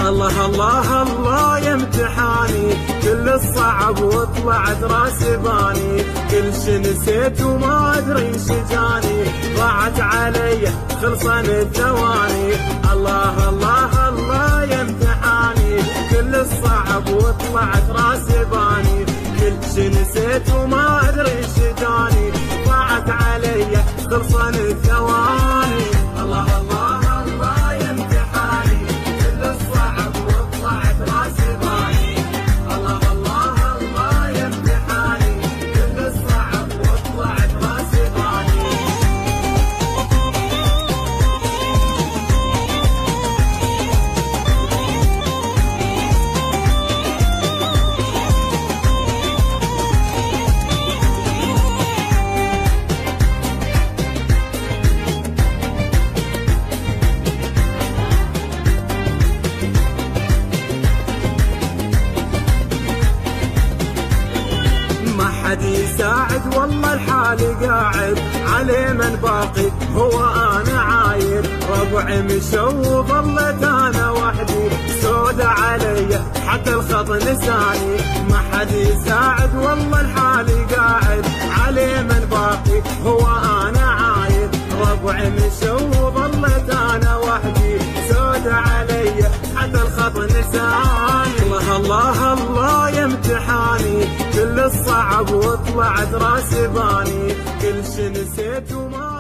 الله الله الله يا امتحاني، كل الصعب وطلعت راسي باني، كل شي نسيت وما ادري ايش جاني، ضاعت علي خلصن الثواني. الله الله الله يا امتحاني، كل الصعب وطلعت راسي باني، كل شي نسيت وما ادري ايش جاني، ضاعت علي خلصن الثواني. الله الله الله يا امتحاني، كل الصعب وطلعت راسي باني، الله الله الله يا امتحاني، كل الصعب وطلعت راسي باني. حد يساعد والله الحال قاعد، عليه من باقي هو انا عايد، ربعي مشوا وظلت انا وحدي، سود علي حتى الخط لساني. ما حد يساعد والله الحال قاعد، عليه من باقي هو انا عايد، ربعي مشوا وظلت انا وحدي، سود علي حتى الخط لساني. الله الله الله يا امتحاني، كل الصعب وطلعت راسي باني، كل شي نسيت وما